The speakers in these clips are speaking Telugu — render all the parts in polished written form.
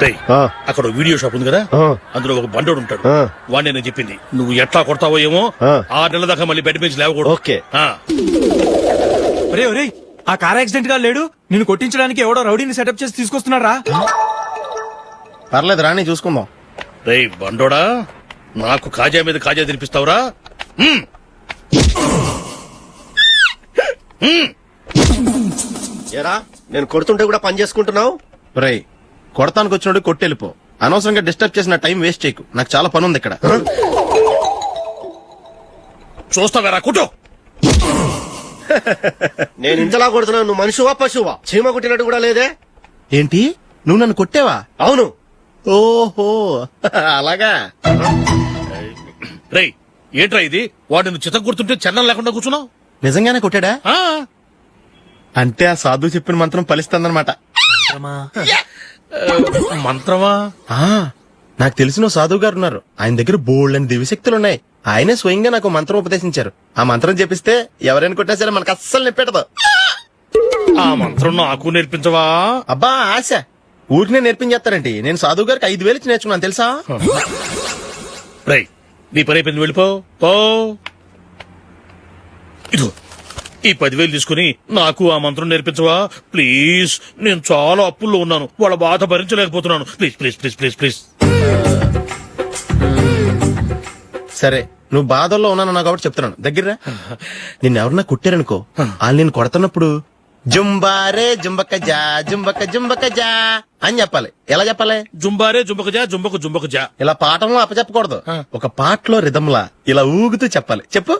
రేయ్, అక్కడ వీడియో షాప్ ఉంది కదా, అందులో ఒక బండోడు ఉంటాడు. వాడిని నేను చెప్పింది నువ్వు ఎట్లా కొడతావో ఏమో, 6 నెలల దాకా మళ్ళీ బెడ్ మీద లేవకూడదు. ఓకే. ఒరే ఒరే, ఆ కార్ యాక్సిడెంట్ గా లేడు, నిన్ను కొట్టించడానికి ఎవడో రౌడీని సెటప్ చేసి తీసుకొస్తున్నారా? పర్లేదు రాని చూసుకుందాం. రేయ్ బండోడా, నాకు కాజా మీద కాజా తినిపిస్తావురా? ఏరా నేను కొడుతుంటే కూడా పని చేసుకుంటున్నావు? రై కొడతానికి వచ్చినోడు కొట్టెళ్ళిపో. అనవసరంగా డిస్టర్బ్ చేసిన టైం వేస్ట్ చేయకు, నాకు చాలా పని ఉంది ఇక్కడ. చూస్తావేరా కుటో. నేను ఇంతలా కొడుతున్నాను, నువ్వు మనిషివా పశువా? చీమ కొట్టినట్టు కూడా లేదే. ఏంటి నువ్వు నన్ను కొట్టావా? అవును. ఓహో అలాగా. రేయ్ ఏంట్రా ఇది, వాడు నువ్వు చిత్త గుర్తుంటే చన్నం లేకుండా కూర్చున్నావు. నిజంగానే కొట్టాడా? అంటే ఆ సాధువు చెప్పిన మంత్రం ఫలిస్తుందన్నమాట. మంత్రమా? నాకు తెలిసిన సాధువు గారు ఉన్నారు, ఆయన దగ్గర బోల్డ్ అని దివ్యశక్తులు ఉన్నాయి. ఆయనే స్వయంగా నాకు మంత్రం ఉపదేశించారు. ఆ మంత్రం చెప్పిస్తే ఎవరైనా కొట్టినా సరే మనకు అస్సలు నిప్పెట్టదు. ఆ మంత్రం నాకు నేర్పించవా? అబ్బా ఆశ, ఊరినే నేర్పించేస్తారండి. నేను సాధువు గారికి 5,000 ఇచ్చి నేర్చుకున్నాను తెలుసా? రేయ్ నీ పని అయిపోయింది, వెళ్ళిపో పో. ఇదిగో ఈ 10,000 తీసుకుని నాకు ఆ మంత్రం నేర్పించవా ప్లీజ్? నేను చాలా అప్పుల్లో ఉన్నాను, వాళ్ళ బాధ భరించలేకపోతున్నాను. Please please please please please. సరే నువ్వు బాధల్లో ఉన్నాను నాకు కాబట్టి చెప్తున్నాను, దగ్గర నిన్ను ఎవరన్నా కుట్టారనుకో, వాళ్ళు నేను కొడుతున్నప్పుడు జుంబారే జుంబక జా జుంబక జుంబక జా అని చెప్పాలి. ఎలా చెప్పాలి? జుంబారే జుంబక జా జుంబకు జుంబకు జా. ఇలా పాఠంలో అప్పచెప్పకూడదు, ఒక పాటలో రిధంలా ఇలా ఊగుతూ చెప్పాలి. చెప్పు.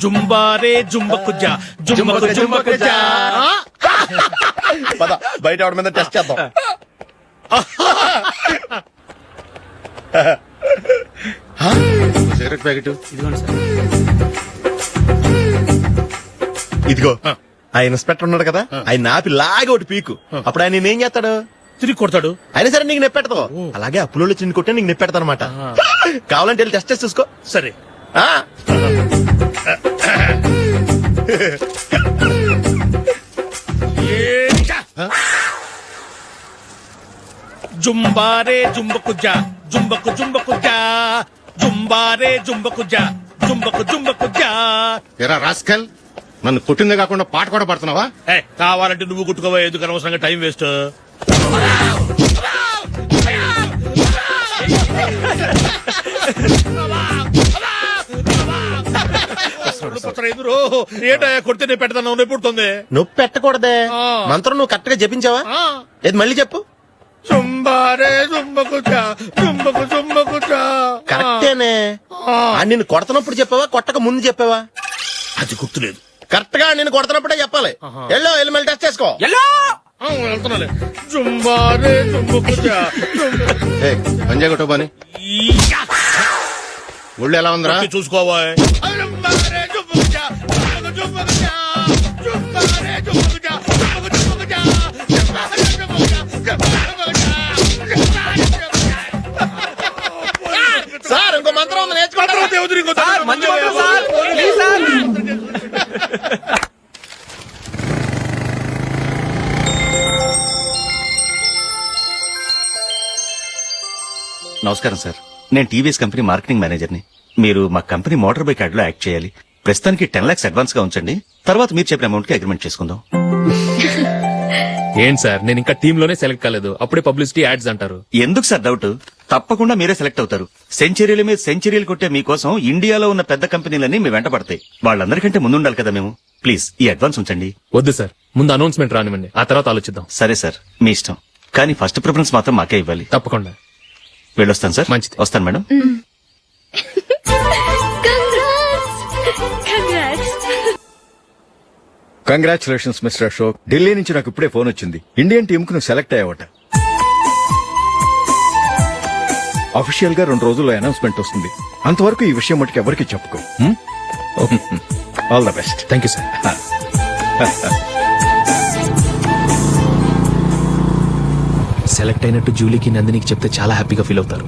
జుంబారే జుంబకు జా జుంబకు జుంబకు జా. పద బయట ఆవిడ మీద టెస్ట్ చేద్దాం. సిగరెట్ ప్యాకెట్ ఇదిగో. ఆ ఇన్స్పెక్టర్ ఉన్నాడు కదా, ఆయన ఆపి లాగా ఒకటి పీకు. అప్పుడు ఆయన నేనేం చేస్తాడు? తిరిగి కొడతాడు. అయినా సరే నీకు నెప్పెడతావు. అలాగే అప్పులో చిన్న కొట్టే నీకు నెప్పెడతా అనమాట. కావాలంటే వెళ్ళి టెస్ట్ చేసి చూసుకో. సరే. జుంబారే జుంబకు జా జుంబకు జుంబకు జా జుంబారే జుంబకు జా జుంబకు జుంబకు జా. ఎరా రాస్కల్, నన్ను కొట్టిందే కాకుండా పాట కూడా పడుతున్నావా? కావాలంటే నువ్వు కుట్టుకోవా, ఎందుకు అనవసరంగా టైం వేస్ట్. ఏంటయ్యా కొడితే నేను పెడతాను, నొప్పి పుడుతుంది. నొప్పి పెట్టకూడదే. మంత్రం నువ్వు కరెక్ట్ గా జపించావా? ఏది మళ్ళీ చెప్పు. జుంబారే జుంబకు జా జుంబకు జుంబకు జా. కరెక్టేనే. నిన్ను కొడుతున్నప్పుడు చెప్పావా, కొట్టక ముందు చెప్పావా? అది గుర్తులేదు. కరెక్ట్ గా నేను కొడుతున్నప్పుడే చెప్పాలి. వెళ్ళి మళ్ళీ టెస్ట్ చేసుకో. వెళ్తున్నాలే. జుంబారే జుంబకు జా పంజాయ్ కొట్టబాని ఒళ్ళు ఎలా ఉందిరా చూసుకోవా. సార్ ఇంకో మంత్రం ఉంది, నేర్చుకుంటారు. నమస్కారం సార్, నేను టీవీఎస్ కంపెనీ మార్కెటింగ్ మేనేజర్ని. మీరు మా కంపెనీ మోటార్ బైక్ యాడ్ లో యాక్ట్ చేయాలి. ప్రస్తుతానికి 10 lakhs అడ్వాన్స్ గా ఉంచండి, తర్వాత మీరు చెప్పిన అమౌంట్ కి అగ్రిమెంట్ చేసుకుందాం. ఏంటి సార్, నేను ఇంకా టీమ్ లోనే సెలెక్ట్ కాలేదు, అప్పుడే పబ్లిసిటీ యాడ్స్ అంటారు. ఎందుకు సార్ డౌట్? తప్పకుండా మీరే సెలెక్ట్ అవుతారు. సెంచరీల మీద సెంచరీలు కొట్టే మీకోసం ఇండియాలో ఉన్న పెద్ద కంపెనీలన్నీ మీ వెంట పడతాయి. వాళ్ళందరికంటే ముందుండాలి కదా మేము. ప్లీజ్ ఈ అడ్వాన్స్ ఉంచండి. వద్దు సార్, ముందు అనౌన్స్మెంట్ రానివ్వండి, ఆ తర్వాత ఆలోచిద్దాం. సరే సార్, మీ ఇష్టం, కానీ ఫస్ట్ ప్రిఫరెన్స్ మాత్రం మాకే ఇవ్వాలి. తప్పకుండా. వెళ్ళొస్తాను సార్. మంచిది. వస్తాను madam. Congratulations mister Ashok. Delhi నుంచి నాకు ఇప్పుడే ఫోన్ వచ్చింది. ఇండియన్ టీమ్ కు నువ్వు సెలెక్ట్ అయ్యావట. అఫీషియల్ గా 2 రోజుల్లో అనౌన్స్మెంట్ వస్తుంది. అంతవరకు ఈ విషయం మటుకు ఎవరికి చెప్పుకో. All the best. Thank you sir. Select అయినట్టు జూలీకి నందినికి చెప్తే చాలా హ్యాపీగా ఫీల్ అవుతారు.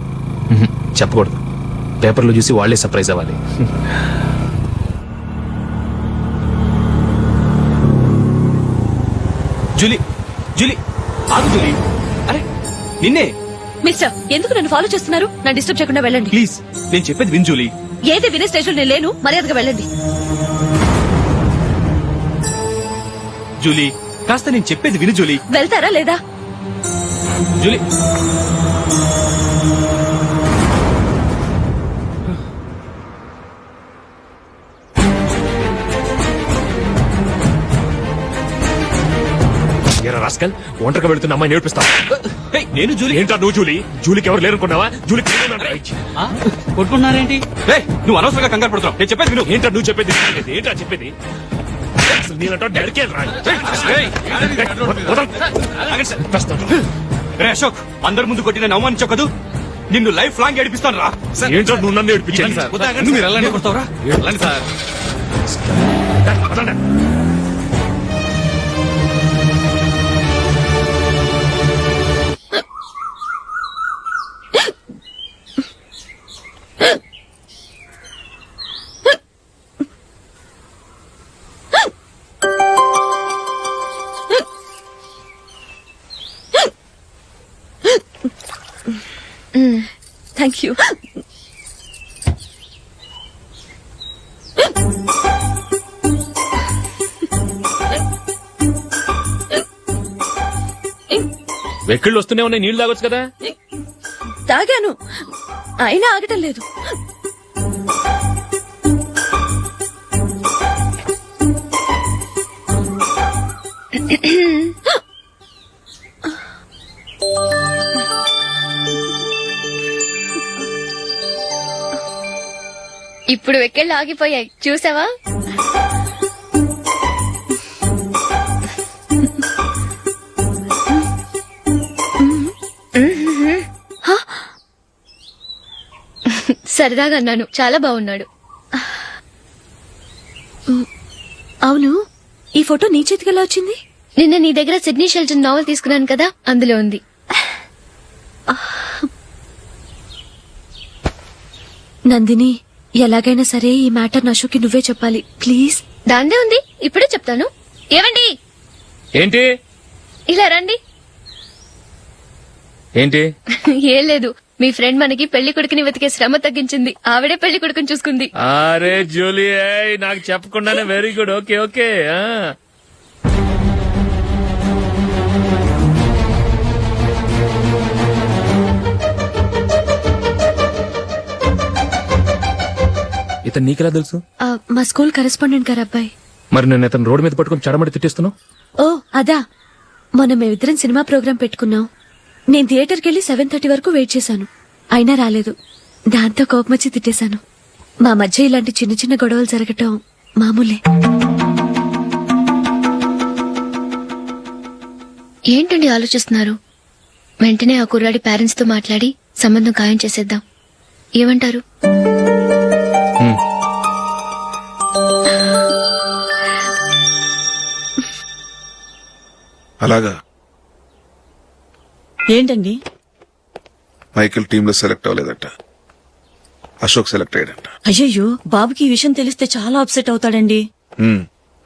చెప్పకూడదు, పేపర్లో చూసి వాళ్లే సర్ప్రైజ్ అవ్వాలి. జూలీ, జూలీ ఆగు జూలీ. అరే నిన్నే. మిస్టర్, ఎందుకు నన్ను ఫాలో చేస్తున్నారు? నన్ను డిస్టర్బ్ చేయకుండా వెళ్ళండి. ప్లీజ్ నేను చెప్పేది విన్ జూలీ. ఏది వినే స్టేజ్ లో నేను లేను. మర్యాదగా వెళ్ళండి. జూలీ కాస్త నేను చెప్పేది విను జూలీ. వెళ్తారా లేదా? జూలీ ఎరా రాస్కల్, ఒంటరిగా వెళ్తున్న అమ్మాయి నేర్పిస్తా. ఏయ్, నేను జూలీ. ఏంటా నువ్వు జూలీ? జూలీకి ఎవరు లేరనుకున్నావా? జూలీకి కొట్టుకున్నారేంటి? నువ్వు అనవసరంగా కంగారు పడుతున్నావు. నేను చెప్పేది విను. ఏంటా నువ్వు చెప్పేది? ఏంటా చెప్పేది? అసలు నేనంటా డెడికేట్ రా. ఏయ్, ఆగండి సార్. రే అశోక్, అందరి ముందు కొట్టి నేను అవమానించావు కదూ. నిన్ను లైఫ్ లాంగ్ ఏడిపిస్తాను రా. ఏంటో నువ్వు నన్ను ఏడిపించాలి. మీరు వెళ్ళండి. కొడతావురా? వెళ్ళండి సార్. Thank you. వెక్కిళ్ళు వస్తూనే ఉన్నాయి, నీళ్లు తాగొచ్చు కదా. తాగాను, అయినా ఆగటం లేదు. ఇప్పుడు వెక్కెళ్ళు ఆగిపోయాయి చూసావా? సరదాగా అన్నాను, చాలా బాగున్నాడు. అవును, ఈ ఫోటో నీ చేతికి ఎలా వచ్చింది? నిన్న నీ దగ్గర సిడ్నీ షెల్టన్ నావెల్ తీసుకున్నాను కదా, అందులో ఉంది. నందిని, ఎలాగైనా సరే ఈ మ్యాటర్ అశోక్కి నువ్వే చెప్పాలి ప్లీజ్. దాందే ఉంది, ఇప్పుడే చెప్తాను. ఏవండి, ఏంటి ఇలా రండి. ఏంటి? ఏం లేదు, మీ ఫ్రెండ్ మనకి పెళ్లి కొడుకుని వెతికే శ్రమ తగ్గించింది. ఆవిడే పెళ్లి కొడుకుని చూసుకుంది. అరే జూలీ, నాకు చెప్పకుండానే వెరీ గుడ్. Okay okay. ఇతను నీకెలా తెలుసు? మా స్కూల్ కరెస్పాండెంట్ గారు అబ్బాయి. మరి నేను ఇతను రోడ్డు మీద పట్టుకుని చడమడి తిట్టిస్తున్నావు. ఓ అదా, మొన్న మేమిద్దరం సినిమా ప్రోగ్రాం పెట్టుకున్నాం. నేను థియేటర్కి వెళ్లి 7:30 వరకు వెయిట్ చేశాను, అయినా రాలేదు. దాంతో కోపమొచ్చి తిట్టేశాను. మా మధ్య ఇలాంటి చిన్న చిన్న గొడవలు జరగటం మామూలే. ఏంటండి ఆలోచిస్తున్నారు? వెంటనే ఆ కుర్రాడి పేరెంట్స్ తో మాట్లాడి సంబంధం ఖాయం చేసేద్దాం. ఏమంటారు? అలాగా. ఏంటండి? మైకిల్ టీమ్ లో సెలెక్ట్ అవ్వలేదట, అశోక్ సెలెక్ట్ అయ్యాడంట. అయ్యయ్యో, బాబుకి ఈ విషయం తెలిస్తే చాలా అప్సెట్ అవుతాడండి.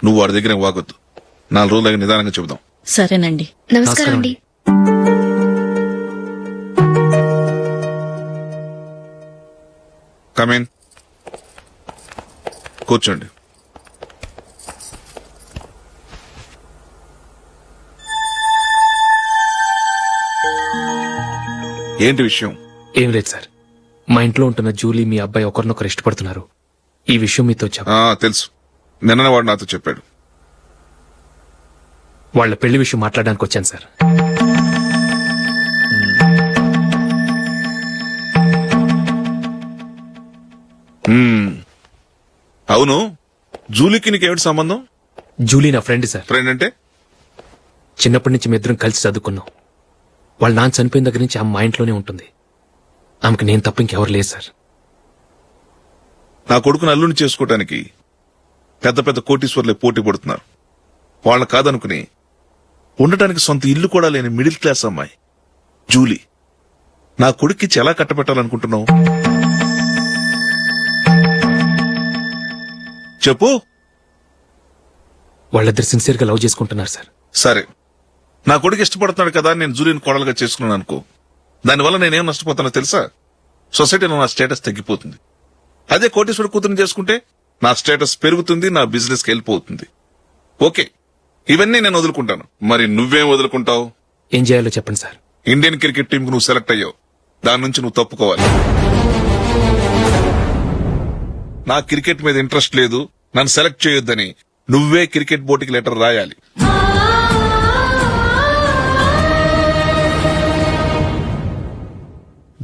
నువ్వు వాడి దగ్గర వాగొద్దు, 4 రోజులకి నిదానంగా చెబుదాం. సరేనండి. నమస్కారం అండి. కమేన్, కూర్చోండి. ఏంటి విషయం? ఏం లేదు సార్, మా ఇంట్లో ఉంటున్న జూలీ మీ అబ్బాయి ఒకరినొకరు ఇష్టపడుతున్నారు. ఈ విషయం మీతో తెలుసు, నిన్న వాడు నాతో చెప్పాడు. వాళ్ళ పెళ్లి విషయం మాట్లాడడానికి వచ్చాను సార్. అవును, జూలీకి నీకేమిటి సంబంధం? జూలీ నా ఫ్రెండ్ సార్. ఫ్రెండ్ అంటే? చిన్నప్పటి నుంచి మీ ఇద్దరం కలిసి చదువుకున్నాం. వాళ్ళ నాన్న చనిపోయిన దగ్గర నుంచి ఆమె మా ఇంట్లోనే ఉంటుంది. ఆమెకు నేను తప్ప ఇంకెవరు లేదు సార్. నా కొడుకును అల్లుని చేసుకోవటానికి పెద్ద పెద్ద కోటీశ్వర్లే పోటీ పడుతున్నారు. వాళ్ళని కాదనుకుని ఉండటానికి సొంత ఇల్లు కూడా లేని మిడిల్ క్లాస్ అమ్మాయి జూలీ నా కొడుక్కిచ్చి ఎలా కట్టబెట్టాలనుకుంటున్నావు? చెప్పు. వాళ్ళిద్దరు సిన్సియర్ గా లవ్ చేసుకుంటున్నారు సార్. సరే, నా కొడుకు ఇష్టపడుతున్నాడు కదా, నేను జూలీని కోడలుగా చేసుకున్నాను అనుకో. దానివల్ల నేనేం నష్టపోతానో తెలుసా? సొసైటీలో నా స్టేటస్ తగ్గిపోతుంది. అదే కోటీశ్వర కూతురుని చేసుకుంటే నా స్టేటస్ పెరుగుతుంది, నా బిజినెస్ కి వెళ్ళిపోతుంది. ఓకే, ఇవన్నీ నేను వదులుకుంటాను. మరి నువ్వేం వదులుకుంటావు? ఏం చేయాలో చెప్పండి సార్. ఇండియన్ క్రికెట్ టీం కు నువ్వు సెలెక్ట్ అయ్యావు, దాని నుంచి నువ్వు తప్పుకోవాలి. నా క్రికెట్ మీద ఇంట్రెస్ట్ లేదు, నన్ను సెలెక్ట్ చేయొద్దని నువ్వే క్రికెట్ బోర్డుకి లెటర్ రాయాలి.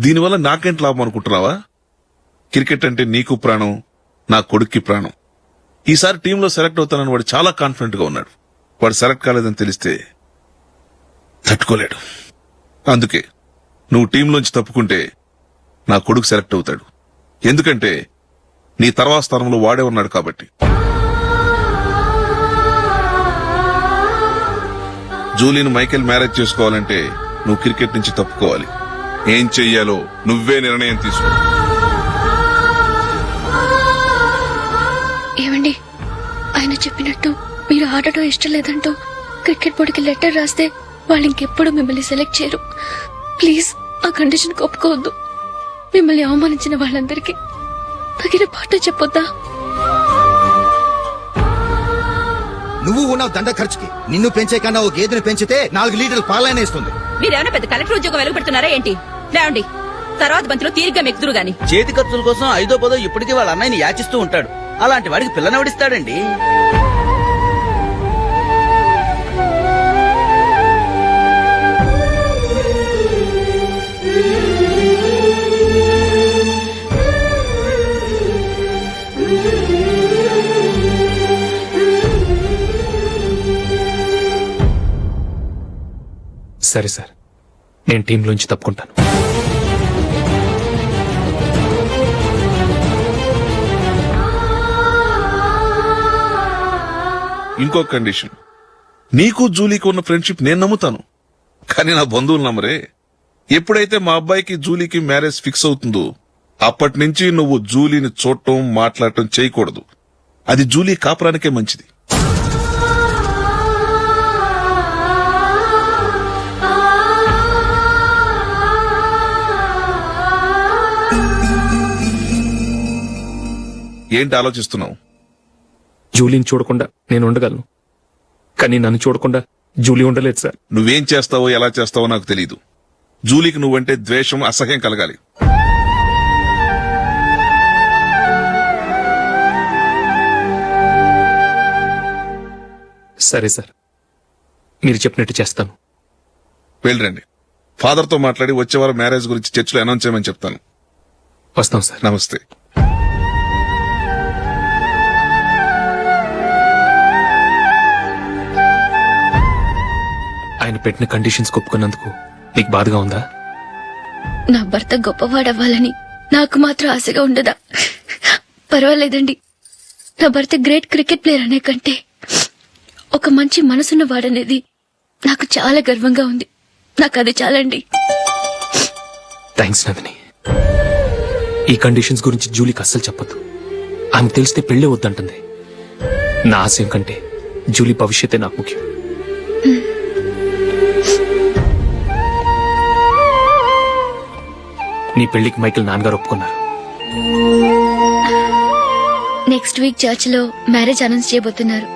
దీనివల్ల నాకేంటి లాభం అనుకుంటున్నావా? క్రికెట్ అంటే నీకు ప్రాణం, నా కొడుక్కి ప్రాణం. ఈసారి టీంలో సెలెక్ట్ అవుతానని వాడు చాలా కాన్ఫిడెంట్ గా ఉన్నాడు. వాడు సెలెక్ట్ కాలేదని తెలిస్తే తట్టుకోలేడు. అందుకే నువ్వు టీంలోంచి తప్పుకుంటే నా కొడుకు సెలెక్ట్ అవుతాడు. ఎందుకంటే నీ తర్వాత స్థానంలో వాడే ఉన్నాడు కాబట్టి. జూలీని మైకేల్ మ్యారేజ్ చేసుకోవాలంటే నువ్వు క్రికెట్ నుంచి తప్పుకోవాలి. ఏం చెయ్యాలో నువ్వే నిర్ణయం తీసుకో. ఏమండి, ఆయన చెప్పినట్టు మీరు ఆడటం ఇష్టం లేదంటూ క్రికెట్ బోర్డుకి లెటర్ రాస్తే వాళ్ళు ఇంకెప్పుడు మిమ్మల్ని సెలెక్ట్ చేయరు. ప్లీజ్ ఆ కండిషన్ ఒప్పుకోవద్దు. మిమ్మల్ని అవమానించిన వాళ్ళందరికీ తగిన పాఠం చెప్పొద్దా? నువ్వు ఉన్నావు దండ ఖర్చుకి. నిన్ను పెంచే కన్నా ఓ గేదెను పెంచితే 4 లీటర్లు పాలైన ఇస్తుంది. మీరేమైనా పెద్ద కలెక్టర్ ఉద్యోగం వెలుగు పెడుతున్నారా ఏంటి? లేవండి, తర్వాత బంతిలో తీరిగ్గా మెక్కుదురు గాని. చేతి ఖర్చుల కోసం 5ో 10ో ఇప్పటికీ వాళ్ళ అన్నయ్యని యాచిస్తూ ఉంటాడు. అలాంటి వాడికి పిల్లనవడిస్తాడండి. సరే సార్, నేను టీంలోంచి తప్పుకుంటాను. ఇంకో కండిషన్, నీకు జూలీకి ఉన్న ఫ్రెండ్షిప్ నేను నమ్ముతాను, కానీ నా బంధువులు నమ్మరే. ఎప్పుడైతే మా అబ్బాయికి జూలీకి మ్యారేజ్ ఫిక్స్ అవుతుందో అప్పటి నుంచి నువ్వు జూలీని చూడటం మాట్లాడటం చేయకూడదు. అది జూలీ కాపురానికే మంచిది. ఏంటి ఆలోచిస్తున్నావు? జూలీని చూడకుండా నేను ఉండగలను, కానీ నన్ను చూడకుండా జూలీ ఉండలేదు సార్. నువ్వేం చేస్తావో ఎలా చేస్తావో నాకు తెలీదు. జూలీకి నువ్వంటే ద్వేషం, అసహ్యం కలగాలి. సరే సార్, మీరు చెప్పినట్టు చేస్తాను. వెళ్ళండి, ఫాదర్తో మాట్లాడి వచ్చే వారం మ్యారేజ్ గురించి చర్చిలో అనౌన్స్ చేయమని చెప్తాను. వస్తాం సార్. నమస్తే. ఆయన పెట్టిన కండిషన్స్ ఒప్పుకున్నందుకు నీకు బాధగా ఉందా? నా భర్త గొప్పవాడవ్వాలని నాకు మాత్రం ఆశగా ఉండదా? పర్వాలేదండి. నా భర్త గ్రేట్ క్రికెట్ ప్లేయర్ అనే కంటే ఒక మంచి మనసున్న వాడనేది నాకు చాలా గర్వంగా ఉంది. నాకు అది చాలండి. థ్యాంక్స్ నందిని. ఈ కండిషన్స్ గురించి జూలీకి అస్సలు చెప్పొద్దు. ఆమెకు తెలిస్తే పెళ్ళే వద్దంటుంది. నా ఆశయం కంటే జూలీ భవిష్యత్తే నాకు ముఖ్యం. నీ పెళ్లికి మైకేల్ నాన్నగారు ఒప్పుకున్నారు. నెక్స్ట్ వీక్ చర్చ్ లో మ్యారేజ్ అనౌన్స్ చేయబోతున్నారు.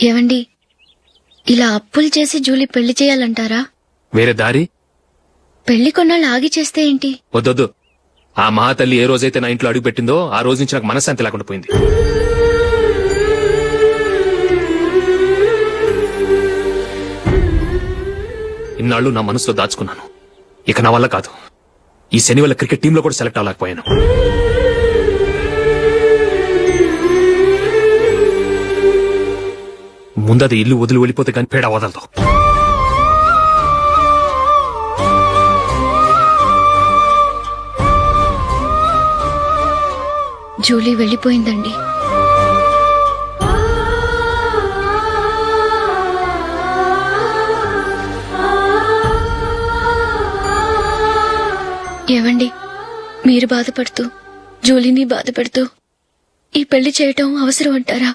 ఏవండి, ఇలా అప్పులు చేసి జూలీ పెళ్లి చేయాలంటారా? వేరే దారి? పెళ్లి కొన్నాళ్ళు ఆగి చేస్తే ఏంటి? వద్దొద్దు. ఆ మహాతల్లి ఏ రోజైతే నా ఇంట్లో అడుగు పెట్టిందో ఆ రోజు నుంచి నాకు మనశ్శాంతి లేకుండా పోయింది. ఇన్నాళ్ళు నా మనసులో దాచుకున్నాను. ఇక నా వల్ల కాదు. ఈ శని వల్ల క్రికెట్ టీంలో కూడా సెలెక్ట్ అవ్వలేకపోయాను. ముందది ఇల్లు వదిలి వెళ్ళిపోతే కానీ పేడ వదలదు. జూలీ వెళ్ళిపోయిందండి. ఏవండి, మీరు బాధపడుతూ జూలీని బాధపెడుతూ ఈ పెళ్లి చేయటం అవసరం అంటారా?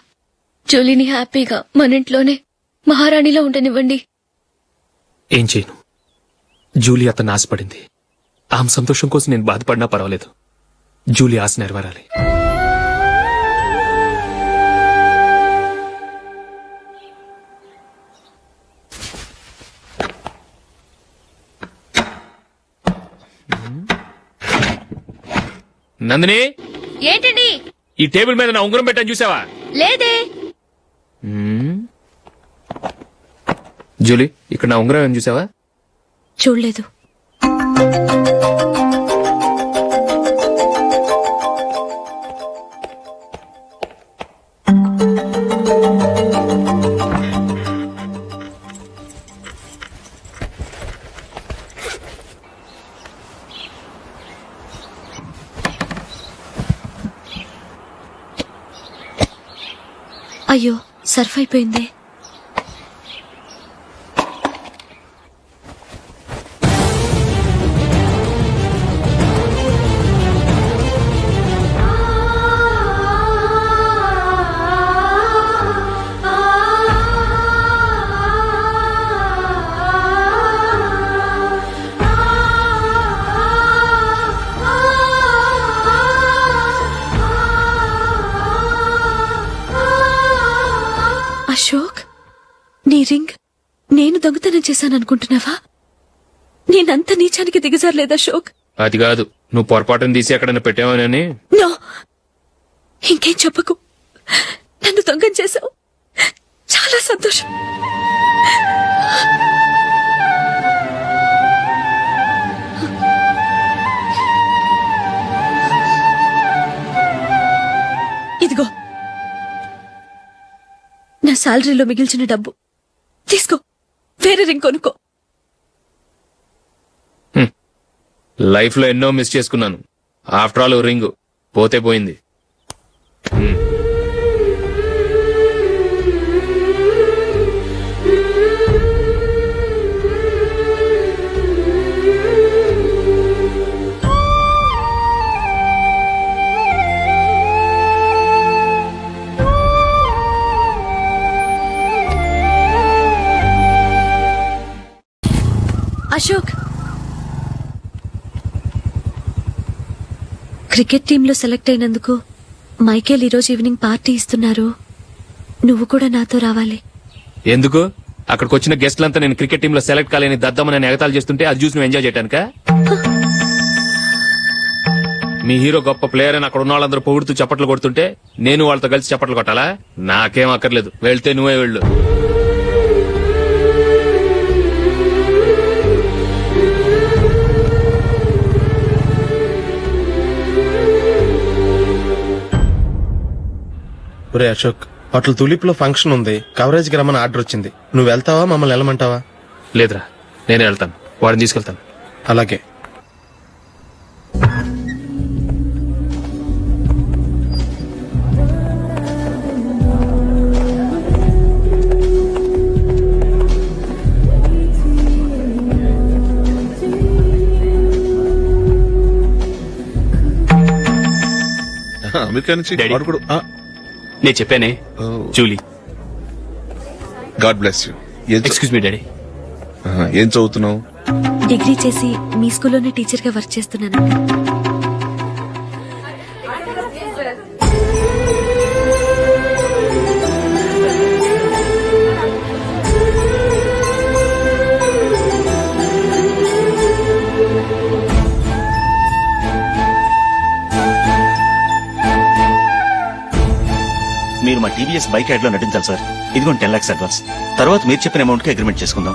జూలీని హ్యాపీగా మన ఇంట్లోనే మహారాణిలో ఉండనివ్వండి. ఏం చేయను? జూలీ అతను ఆశపడింది. ఆమె సంతోషం కోసం నేను బాధపడినా పర్వాలేదు. జూలీ ఆశ నెరవేరాలి. నందిని, ఏంటండి? ఈ టేబుల్ మీద నా ఉంగరం పెట్టాను చూసావా? లేదే. జూలీ, ఇక్కడ నా ఉంగరం ఏం చూసావా? చూడలేదు. అయ్యో, సర్ఫ్ అయిపోయింది. అశోక్, నీ రింగ్ నేను దొంగతనం చేశాననుకుంటున్నావా? నేనంత నీచానికి దిగజారలేదు అశోక్. అది కాదు, నువ్వు పొరపాటును తీసి ఎక్కడైనా పెట్టావని. నో, ఇంకేం చెప్పకు. నన్ను దొంగం చేశావు. చాలా సంతోషం. ఇదిగో నా శాలరీలో మిగిల్చిన డబ్బు తీసుకో. వేరే రింగ్ కొనుక్కో. లైఫ్ లో ఎన్నో మిస్ చేసుకున్నాను. ఆఫ్టర్ ఆల్ రింగ్ పోతే పోయింది. అశోక్, క్రికెట్ టీంలో సెలెక్ట్ అయినందుకు మైకేల్ ఈరోజు ఈవినింగ్ పార్టీ ఇస్తున్నారు. నువ్వు కూడా నాతో రావాలి. ఎందుకు? అక్కడికి వచ్చిన గెస్ట్లంతా నేను క్రికెట్ టీంలో సెలెక్ట్ కాలేని దద్దమని ఎగతాలు చేస్తుంటే అది చూసి నువ్వు ఎంజాయ్ చేయటానికా? మీ హీరో గొప్ప ప్లేయర్ అని అక్కడ ఉన్న వాళ్ళందరూ పొగుడుతూ చప్పట్లు కొడుతుంటే నేను వాళ్ళతో కలిసి చప్పట్లు కొట్టాలా? నాకేం అక్కర్లేదు. వెళ్తే నువ్వే వెళ్ళు. ఒరే అశోక్, హోటల్ తులిప్ లో ఫంక్షన్ ఉంది. కవరేజ్ కి రమ్మని ఆర్డర్ వచ్చింది. నువ్వు వెళ్తావా, మమ్మల్ని వెళ్ళమంటావా? లేదురా, నేనే వెళ్తాను. వాడిని తీసుకెళ్తాను. అలాగే. అమెరికా నుంచి డాడీ. వాడు కూడా నేను చెప్పానే, Julie. God bless you. Excuse me daddy. ఏం చదువుతున్నావు? డిగ్రీ చేసి మీ స్కూల్లోనే టీచర్ గా వర్క్ చేస్తున్నాను. మీరు మా టీవీఎస్ బైక్ యాడ్ లో నటించాలి సార్. ఇదిగోండి 10 lakhs అడ్వాన్స్. తర్వాత మీరు చెప్పిన అమౌంట్ కి అగ్రిమెంట్ చేసుకుందాం.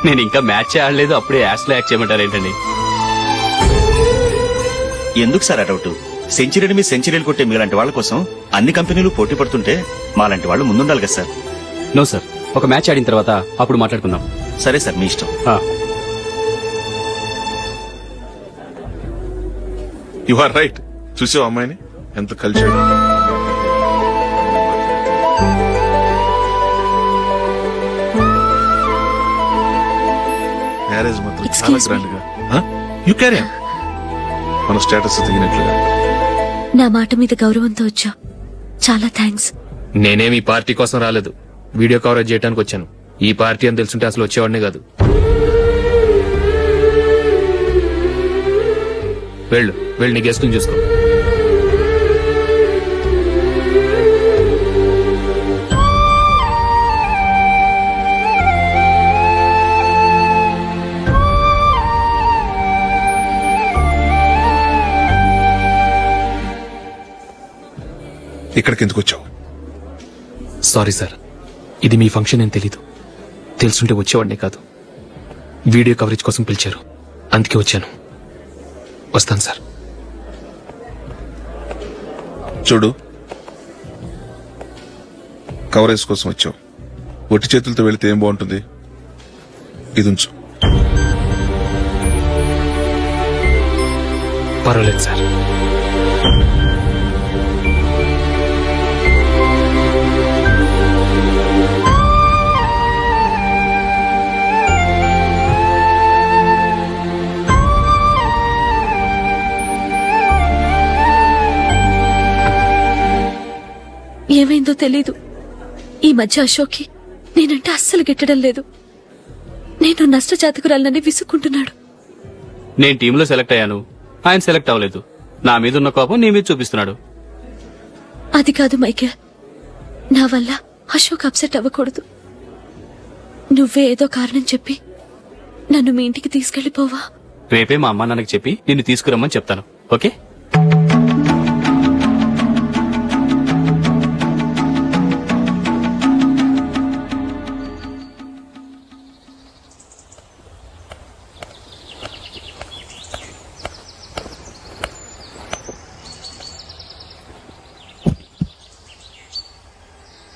నేను ఇంకా మ్యాచ్ ఆడలేదు, అప్పుడే యాష్ లో యాక్ట్ చేయమంటారు ఏంటండి? ఎందుకు సార్ ఆ డౌట్? సెంచరీని మీ సెంచరీలు కొట్టే మీలాంటి వాళ్ళ కోసం అన్ని కంపెనీలు పోటీ పడుతుంటే మాలాంటి వాళ్ళు ముందుండాలి కదా సార్. నో సార్, ఒక మ్యాచ్ ఆడిన తర్వాత అప్పుడు మాట్లాడుకుందాం. సరే సార్, మీ ఇష్టం. You are right. చూసావు అమ్మాయిని ఎంత కల్చర్. మ్యారేజ్ మాత్రం చాలా Excuse me. గ్రాండ్ గా. You carry on. మన స్టేటస్ దిగినట్లుగా. నా మాట మీద గౌరవంతో వచ్చా. చాలా థ్యాంక్స్. నేనేమి ఈ పార్టీ కోసం రాలేదు, వీడియో కవరేజ్ చేయడానికి వచ్చాను. ఈ పార్టీ అని తెలుసుంటే అసలు వచ్చేవాడినే కాదు. వెళ్ళు వెళ్ళు, నీ గెస్ట్ని చూసుకో. ఇక్కడికి ఎందుకు వచ్చావు? సారీ సార్, ఇది మీ ఫంక్షన్ అని తెలీదు. తెలుసుంటే వచ్చేవాడినే కాదు. వీడియో కవరేజ్ కోసం పిలిచారు, అందుకే వచ్చాను. వస్తాను సార్. చూడు, కవరేజ్ కోసం వచ్చావు. ఒట్టి చేతులతో వెళితే ఏం బాగుంటుంది? ఇది ఉంచు. పర్వాలేదు సార్. ఏమైందో తెలీదు, ఈ మధ్య అశోక్కి నేనంటే అస్సలు గిట్టడం లేదు. నేను నష్టజాతకురాలనని విసుక్కుంటున్నాడు. నేను టీంలో సెలెక్ట్ అయ్యాను, ఆయన సెలెక్ట్ అవ్వలేదు. నా మీద ఉన్న కోపం నీ మీద చూపిస్తున్నాడు. అది కాదు మైకేల్, నా వల్ల అశోక్ అప్సెట్ అవ్వకూడదు. నువ్వే ఏదో కారణం చెప్పి నన్ను మీ ఇంటికి తీసుకెళ్లిపోవా? రేపే మా అమ్మ నాన్నకి చెప్పి నిన్ను తీసుకురమ్మని చెప్తాను. ఓకే?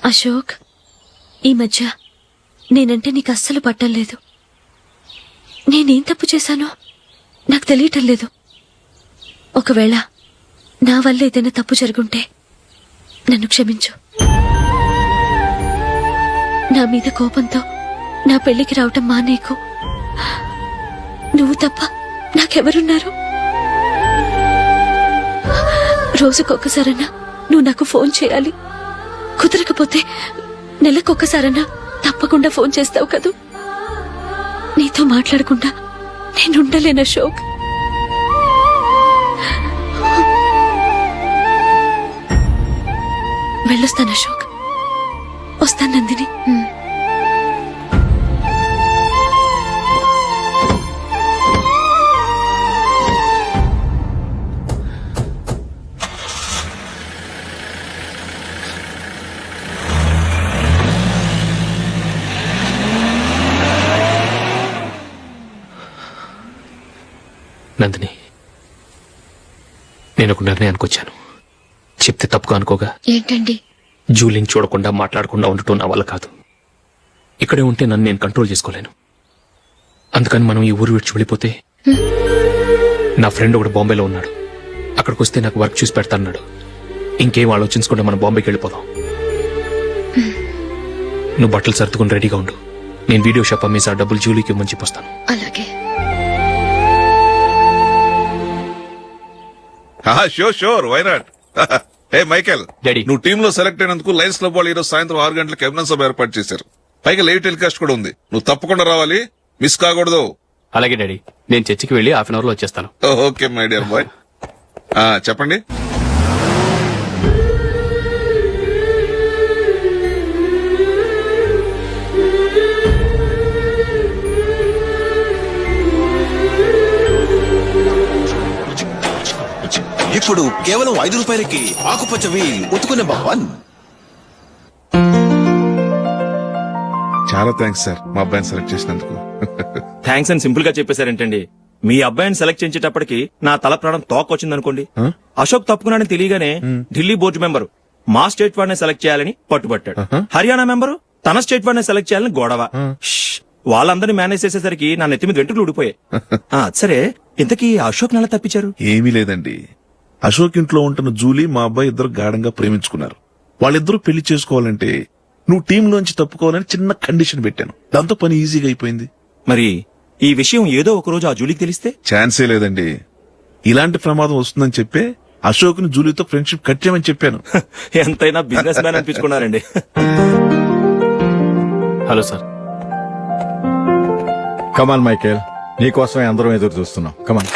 అశోక్, ఈ మధ్య నేనంటే నీకు అస్సలు పట్టం లేదు. నేనేం తప్పు చేశానో నాకు తెలియటం లేదు. ఒకవేళ నా వల్ల ఏదైనా తప్పు జరుగుంటే నన్ను క్షమించు. నా మీద కోపంతో నా పెళ్లికి రావటం మానేకు. నువ్వు తప్ప నాకెవరున్నారు? రోజుకొక్కసారన్నా నువ్వు నాకు ఫోన్ చేయాలి. కుదరకపోతే నెలకొక్కసారన్నా తప్పకుండా ఫోన్ చేస్తావు కదూ. నీతో మాట్లాడకుండా నేనుండలేను అశోక్. వెళ్ళొస్తాను అశోక్. వస్తాను నందిని. నందిని, నేను ఒక నిర్ణయానికి వచ్చాను. చెప్తే తప్పుగా అనుకోగా. ఏంటండి? జూలిని చూడకుండా మాట్లాడకుండా ఉండటం నా వల్ల కాదు. ఇక్కడే ఉంటే నన్ను నేను కంట్రోల్ చేసుకోలేను. అందుకని మనం ఈ ఊరు విడిచి వెళ్ళిపోతే, నా ఫ్రెండ్ ఒకడు బాంబేలో ఉన్నాడు, అక్కడికి వస్తే నాకు వర్క్ చూసి పెడతాన్నాడు. ఇంకేం ఆలోచించకుండా మనం బాంబేకి వెళ్ళిపోదాం. నువ్వు బట్టలు సర్దుకుని రెడీగా ఉండు. నేను వీడియో షాప్ అమ్మేసి ఆ డబ్బులు జూలీకి ఇవ్వమని చెప్పొస్తాను. అలాగే. Sure, why not? Hey Michael, daddy. నువ్వు టీమ్ లో సెలెక్ట్ అయినందుకు లయన్స్ క్లబ్ వాళ్ళు ఈరోజు సాయంత్రం 6 గంటలకు అభినందన సభ ఏర్పాటు చేశారు. పైగా లైవ్ టెలికాస్ట్ కూడా ఉంది. నువ్వు తప్పకుండా రావాలి, మిస్ కాకూడదు. అలాగే డాడీ, నేను చర్చికి వెళ్ళి హాఫ్ అన్ అవర్ లో వచ్చేస్తాను. Okay my dear bye. చెప్పండి. ఇప్పుడు కేవలం 5 రూపాయలకి ఆకుపచ్చ వీల్ ఉతుకు నెంబర్ 1. చాలా థ్యాంక్స్ సార్, మా అబ్బాయిని సెలెక్ట్ చేసినందుకు. థ్యాంక్స్ అని సింపుల్ గా చెప్పేశారేంటండి? మీ అబ్బాయిని సెలెక్ట్ చేసేటప్పటికి నా తల ప్రాణం తోకొచ్చిందనుకోండి. అశోక్ తప్పుకున్నాడని తెలియగానే ఢిల్లీ బోర్డు మెంబరు మా స్టేట్ వాడిని సెలెక్ట్ చేయాలని పట్టుబట్టాడు. హర్యానా మెంబరు తన స్టేట్ వాడిని సెలెక్ట్ చేయాలని గొడవ. వాళ్ళందరినీ మేనేజ్ చేసేసరికి నా నెత్తి మీద వెంట్రుకలు ఊడిపోయాయి. సరే, ఇంతకీ అశోక్ నెల తప్పించారు? ఏమీ లేదండి, అశోక్ ఇంట్లో ఉంటున్న జూలీ మా అబ్బాయి ఇద్దరు గాఢంగా ప్రేమించుకున్నారు. వాళ్ళిద్దరూ పెళ్లి చేసుకోవాలంటే నువ్వు టీంలోంచి తప్పుకోవాలని చిన్న కండిషన్ పెట్టాను. దాంతో పని ఈజీగా అయిపోయింది. మరి ఈ విషయం ఏదో ఒక రోజు ఆ జూలీకి తెలిస్తే? ఛాన్సే లేదండి. ఇలాంటి ప్రమాదం వస్తుందని చెప్పే అశోక్ ని జూలీతో ఫ్రెండ్షిప్ కట్ చేయమని చెప్పాను. ఎంతైనా బిజినెస్ మ్యాన్ అనిపించుకున్నారండి. Hello sir. కమాన్ మైకేల్, నీకోసమే అందరం ఎదురు చూస్తున్నాం. కమాన్.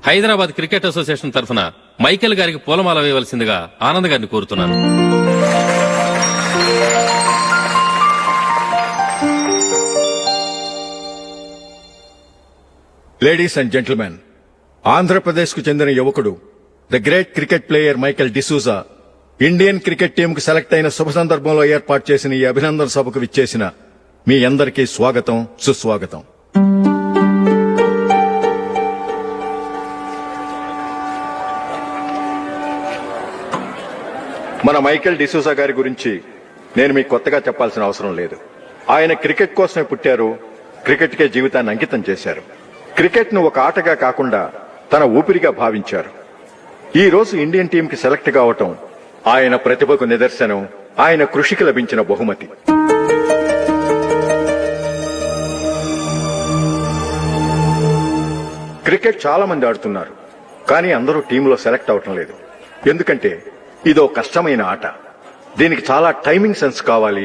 హైదరాబాద్ క్రికెట్ అసోసియేషన్ తరఫున మైకేల్ గారికి పూలమాల వేయవలసిందిగా ఆనంద్ గారిని కోరుతున్నాను. లేడీస్ అండ్ జెంటిల్మెన్, ఆంధ్రప్రదేశ్ కు చెందిన యువకుడు the great cricket player Michael D'Souza Indian cricket team కు సెలెక్ట్ అయిన శుభ సందర్భంలో ఏర్పాటు చేసిన ఈ అభినందన సభకు విచ్చేసిన మీ అందరికీ స్వాగతం, సుస్వాగతం. మన మైకేల్ డిసూజా గారి గురించి నేను మీకు కొత్తగా చెప్పాల్సిన అవసరం లేదు. ఆయన క్రికెట్ కోసమే పుట్టారు, క్రికెట్కే జీవితాన్ని అంకితం చేశారు. క్రికెట్ ను ఒక ఆటగా కాకుండా తన ఊపిరిగా భావించారు. ఈ రోజు ఇండియన్ టీంకి సెలెక్ట్ కావటం ఆయన ప్రతిభకు నిదర్శనం, ఆయన కృషికి లభించిన బహుమతి. క్రికెట్ చాలా మంది ఆడుతున్నారు, కానీ అందరూ టీంలో సెలెక్ట్ అవటం లేదు. ఎందుకంటే ఇదో కష్టమైన ఆట. దీనికి చాలా టైమింగ్ సెన్స్ కావాలి,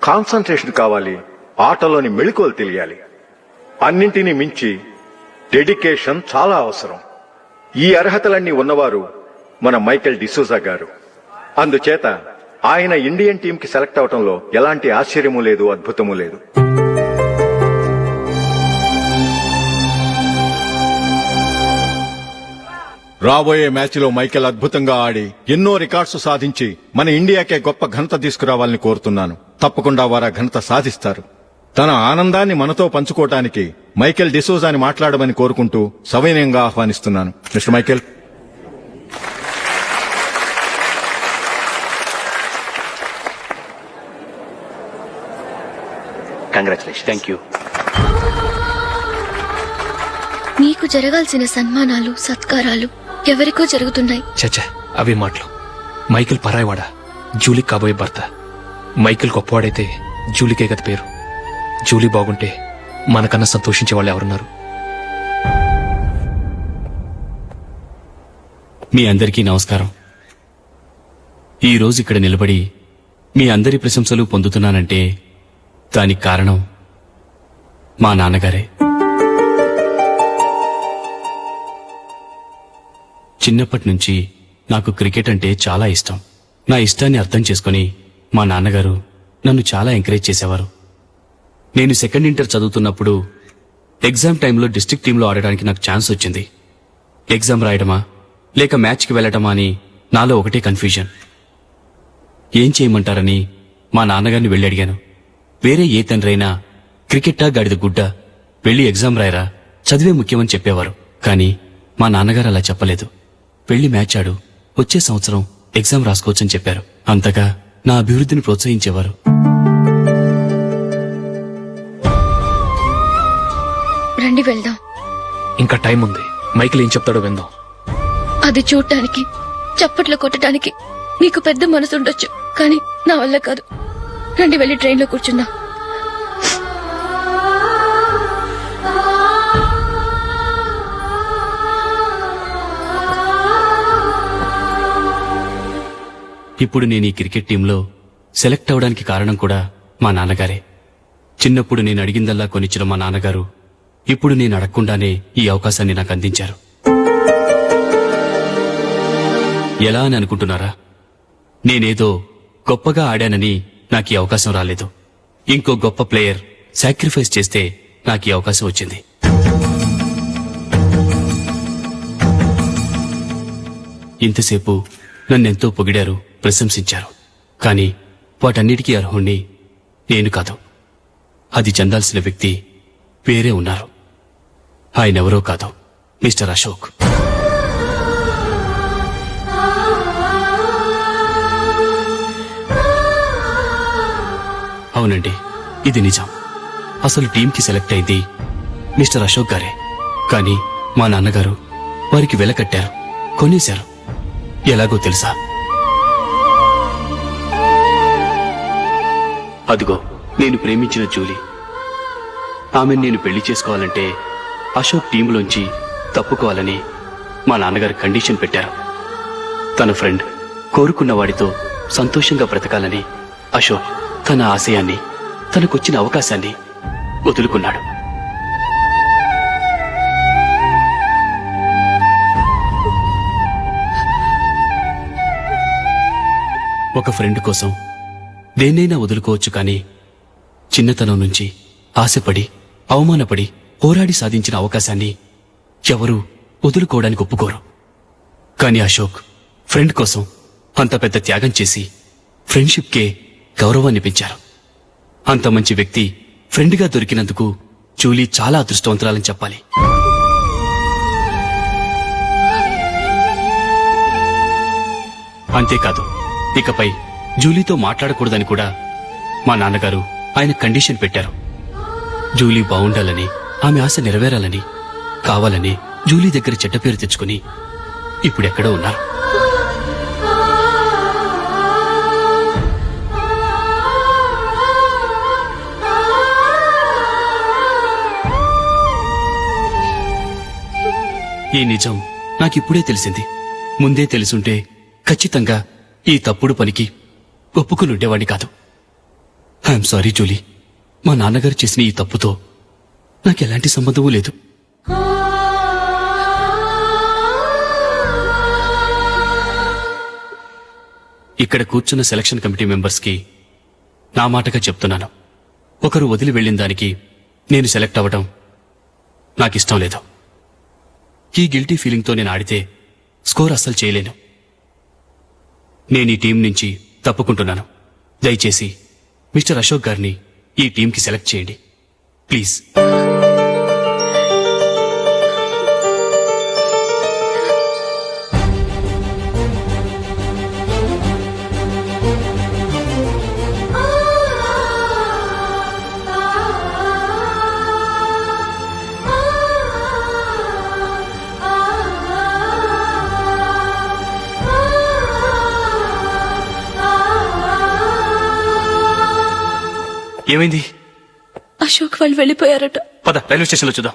కాన్సంట్రేషన్ కావాలి, ఆటలోని మెళకువలు తెలియాలి. అన్నింటినీ మించి డెడికేషన్ చాలా అవసరం. ఈ అర్హతలన్నీ ఉన్నవారు మన మైకేల్ డిసూజా గారు. అందుచేత ఆయన ఇండియన్ టీంకి సెలెక్ట్ అవటంలో ఎలాంటి ఆశ్చర్యమూ లేదు, అద్భుతమూ లేదు. రాబోయే మ్యాచ్లో మైకేల్ అద్భుతంగా ఆడి ఎన్నో రికార్డ్స్ సాధించి మన ఇండియాకే గొప్ప ఘనత తీసుకురావాలని కోరుతున్నాను. తప్పకుండా వారు ఆ ఘనత సాధిస్తారు. తన ఆనందాన్ని మనతో పంచుకోవటానికి మైకేల్ డిసూజాని మాట్లాడమని కోరుకుంటూ సవినయంగా ఆహ్వానిస్తున్నాను. Mister Michael. Congratulation. Thank you. నీకు జరగాల్సిన సన్మానాలు, సత్కారాలు ఎవరికో జరుగుతున్నాయి. చచ్చా, అవి మాటలు. మైకేల్ పరాయవాడా, జూలీ కాబోయే భర్త. మైకేల్ గొప్పవాడైతే జూలీకే గత పేరు. జూలీ బాగుంటే మనకన్నా సంతోషించే వాళ్ళు ఎవరున్నారు? మీ అందరికీ నమస్కారం. ఈ రోజు ఇక్కడ నిలబడి మీ అందరి ప్రశంసలు పొందుతున్నానంటే దానికి కారణం మా నాన్నగారే. చిన్నప్పటి నుంచి నాకు క్రికెట్ అంటే చాలా ఇష్టం. నా ఇష్టాన్ని అర్థం చేసుకుని మా నాన్నగారు నన్ను చాలా ఎంకరేజ్ చేసేవారు. నేను సెకండ్ ఇంటర్ చదువుతున్నప్పుడు ఎగ్జామ్ టైంలో డిస్ట్రిక్ట్ టీంలో ఆడడానికి నాకు ఛాన్స్ వచ్చింది. ఎగ్జామ్ రాయడమా లేక మ్యాచ్కి వెళ్లటమా అని నాలో ఒకటే కన్ఫ్యూజన్. ఏం చేయమంటారని మా నాన్నగారిని వెళ్ళి అడిగాను. వేరే ఏ తండ్రైనా క్రికెట్టా గాడిద గుడ్డ, వెళ్ళి ఎగ్జామ్ రాయరా, చదివే ముఖ్యమని చెప్పేవారు. కానీ మా నాన్నగారు అలా చెప్పలేదు. వెళ్ళి మ్యాచ్ ఆడు, వచ్చే సంవత్సరం ఎగ్జామ్ రాసుకోవచ్చని చెప్పారు. అంతగా నా అభివృద్ధిని ప్రోత్సహించేవారు. రండి వెళ్దాం. ఇంకా టైం ఉంది. మైకేల్ ఏం చెప్తాడో విందాం. అది చూడటానికి, చప్పట్లు కొట్టడానికి మీకు పెద్ద మనసు ఉండొచ్చు, కానీ నా వల్ల కాదు. రండి వెళ్ళి ట్రైన్లో కూర్చుందాం. ఇప్పుడు నేను ఈ క్రికెట్ టీంలో సెలెక్ట్ అవడానికి కారణం కూడా మా నాన్నగారే. చిన్నప్పుడు నేను అడిగిందల్లా కొనిచ్చిన మా నాన్నగారు ఇప్పుడు నేను అడగకుండానే ఈ అవకాశాన్ని నాకు అందించారు. ఎలా అని అనుకుంటున్నారా? నేనేదో గొప్పగా ఆడానని నాకు ఈ అవకాశం రాలేదు. ఇంకో గొప్ప ప్లేయర్ సాక్రిఫైస్ చేస్తే నాకు ఈ అవకాశం వచ్చింది. ఇంతసేపు నన్నెంతో పొగిడారు, ప్రశంసించారు. కానీ వాటన్నిటికీ అర్హుణ్ణి నేను కాదు. అది చెందాల్సిన వ్యక్తి వేరే ఉన్నారు. ఆయనెవరో కాదు, మిస్టర్ అశోక్. అవునండి, ఇది నిజం. అసలు టీంకి సెలెక్ట్ అయింది మిస్టర్ అశోక్ గారే. కానీ మా నాన్నగారు వారికి వెల కట్టారు, కొనేశారు. ఎలాగో తెలుసా? అదిగో నేను ప్రేమించిన జూలీ. ఆమెను నేను పెళ్లి చేసుకోవాలంటే అశోక్ టీంలోంచి తప్పుకోవాలని మా నాన్నగారు కండిషన్ పెట్టారు. తన ఫ్రెండ్ కోరుకున్న వాడితో సంతోషంగా బ్రతకాలని అశోక్ తన ఆశయాన్ని, తనకొచ్చిన అవకాశాన్ని వదులుకున్నాడు. ఒక ఫ్రెండ్ కోసం దేన్నైనా వదులుకోవచ్చు, కానీ చిన్నతనం నుంచి ఆశపడి, అవమానపడి, పోరాడి సాధించిన అవకాశాన్ని ఎవరూ వదులుకోవడానికి ఒప్పుకోరు. కానీ అశోక్ ఫ్రెండ్ కోసం అంత పెద్ద త్యాగం చేసి ఫ్రెండ్షిప్కే గౌరవాన్ని పెంచారు. అంత మంచి వ్యక్తి ఫ్రెండ్గా దొరికినందుకు జూలీ చాలా అదృష్టవంతురాలని చెప్పాలి. అంతేకాదు, ఇకపై జూలీతో మాట్లాడకూడదని కూడా మా నాన్నగారు ఆయన కండిషన్ పెట్టారు. జూలీ బావుండాలని, ఆమె ఆశ నెరవేరాలని, కావాలని జూలీ దగ్గర చెడ్డ పేరు తెచ్చుకుని ఇప్పుడెక్కడో ఉన్నారు. ఈ నిజం నాకిప్పుడే తెలిసింది. ముందే తెలుసుంటే ఖచ్చితంగా ఈ తప్పుడు పనికి ఒప్పుకుని ఉండేవాడిని కాదు. I'm sorry Julie. మా నాన్నగారు చేసిన ఈ తప్పుతో నాకెలాంటి సంబంధమూ లేదు. ఇక్కడ కూర్చున్న సెలక్షన్ కమిటీ మెంబర్స్ కి నా మాటగా చెప్తున్నాను, ఒకరు వదిలి వెళ్ళిన దానికి నేను సెలెక్ట్ అవ్వడం నాకిష్టం లేదు. ఈ గిల్టీ ఫీలింగ్తో నేను ఆడితే స్కోర్ అస్సలు చేయలేను. నేను ఈ టీం నుంచి తప్పుకుంటున్నాను. దయచేసి మిస్టర్ అశోక్ గారిని ఈ టీంకి సెలెక్ట్ చేయండి ప్లీజ్. ఏమైంది? అశోక్ వాళ్ళు వెళ్ళిపోయారట. పద రైల్వే స్టేషన్లో చూద్దాం.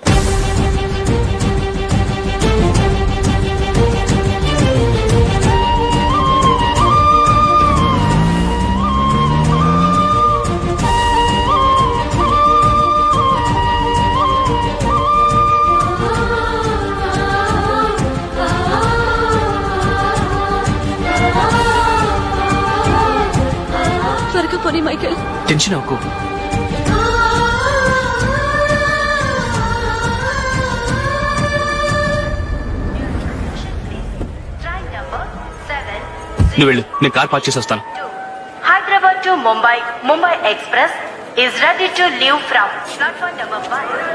త్వరగా పోనీ మైకేల్. టెన్షన్ అవ్వకు. నువ్వు వెళ్ళు, నేను కార్ పార్క్ చేసి వస్తాను. Hyderabad to Mumbai, Mumbai express is ready to leave from platform number 5.